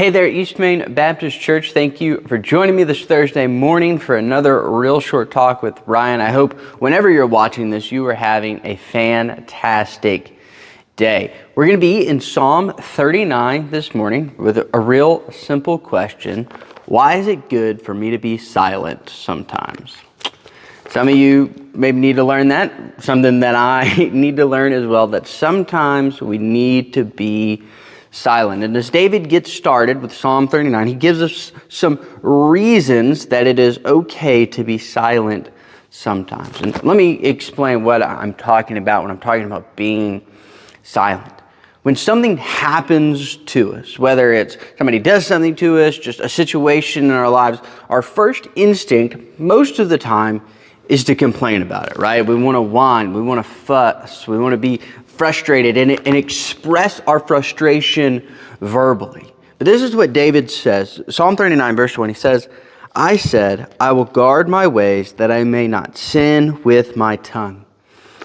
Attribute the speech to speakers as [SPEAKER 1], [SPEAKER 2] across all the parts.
[SPEAKER 1] Hey there, East Main Baptist Church. Thank you for joining me this Thursday morning for another real short talk with Ryan. I hope whenever you're watching this, you are having a fantastic day. We're going to be in Psalm 39 this morning with a real simple question. Why is it good for me to be silent sometimes? Some of you maybe need to learn that. Something that I need to learn as well, that sometimes we need to be silent. And as David gets started with Psalm 39, he gives us some reasons that it is okay to be silent sometimes. And let me explain what I'm talking about when I'm talking about being silent. When something happens to us, whether it's somebody does something to us, just a situation in our lives, our first instinct, most of the time, is to complain about it, right? We want to whine, we want to fuss, we want to be frustrated and express our frustration verbally. But this is what David says. Psalm 39 verse 1, he says, I said, I will guard my ways that I may not sin with my tongue.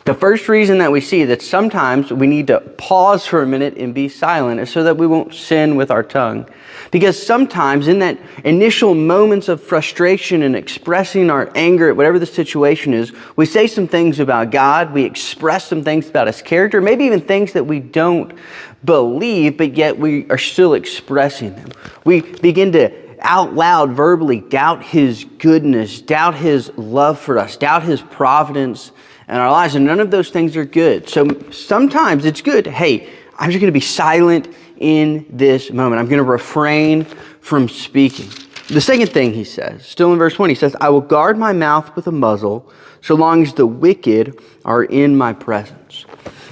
[SPEAKER 1] The first reason that we see that sometimes we need to pause for a minute and be silent is so that we won't sin with our tongue. Because sometimes in that initial moments of frustration and expressing our anger at whatever the situation is, we say some things about God, we express some things about His character, maybe even things that we don't believe, but yet we are still expressing them. We begin to out loud verbally doubt His goodness, doubt His love for us, doubt His providence in our lives, and none of those things are good. So sometimes it's good. Hey, I'm just going to be silent in this moment. I'm going to refrain from speaking. The second thing he says, still in verse 1, he says, I will guard my mouth with a muzzle so long as the wicked are in my presence.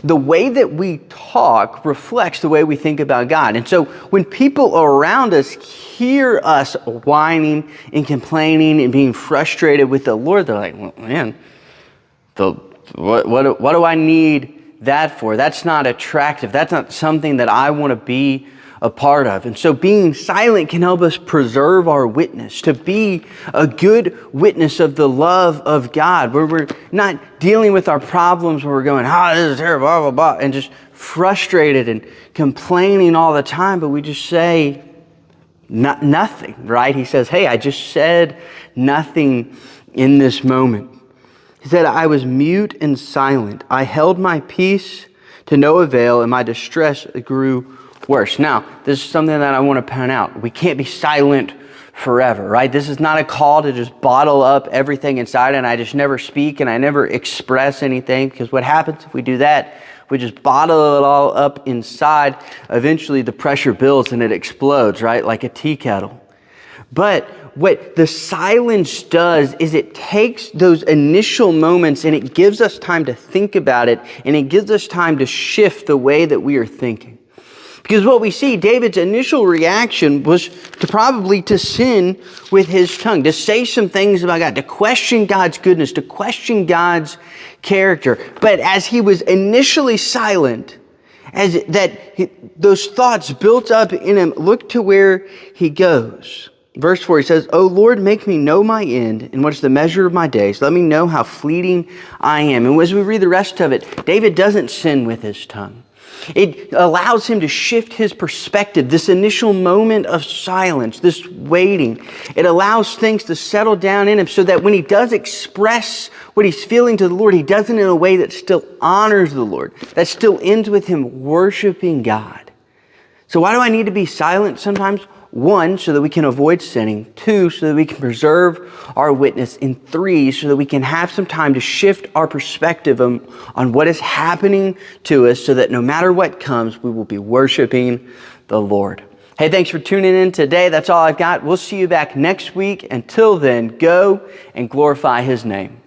[SPEAKER 1] The way that we talk reflects the way we think about God. And so when people around us hear us whining and complaining and being frustrated with the Lord, they're like, well, man, what do I need that for? That's not attractive. That's not something that I want to be a part of. And so being silent can help us preserve our witness, to be a good witness of the love of God, where we're not dealing with our problems, where we're going, this is terrible, blah, blah, blah, and just frustrated and complaining all the time, but we just say nothing, right? He says, hey, I just said nothing in this moment. He said, I was mute and silent. I held my peace to no avail, and my distress grew worse. Now, this is something that I want to point out. We can't be silent forever, right? This is not a call to just bottle up everything inside, and I just never speak and I never express anything, because what happens if we do that? We just bottle it all up inside. Eventually, the pressure builds and it explodes, right? Like a tea kettle. But what the silence does is it takes those initial moments and it gives us time to think about it, and it gives us time to shift the way that we are thinking. Because what we see, David's initial reaction was to sin with his tongue, to say some things about God, to question God's goodness, to question God's character. But as he was initially silent, those thoughts built up in him, look to where he goes. Verse 4, he says, O Lord, make me know my end, and what is the measure of my days. Let me know how fleeting I am. And as we read the rest of it, David doesn't sin with his tongue. It allows him to shift his perspective, this initial moment of silence, this waiting. It allows things to settle down in him so that when he does express what he's feeling to the Lord, he does it in a way that still honors the Lord, that still ends with him worshiping God. So why do I need to be silent sometimes? 1, so that we can avoid sinning. 2, so that we can preserve our witness. And 3, so that we can have some time to shift our perspective on what is happening to us, so that no matter what comes, we will be worshiping the Lord. Hey, thanks for tuning in today. That's all I've got. We'll see you back next week. Until then, go and glorify His name.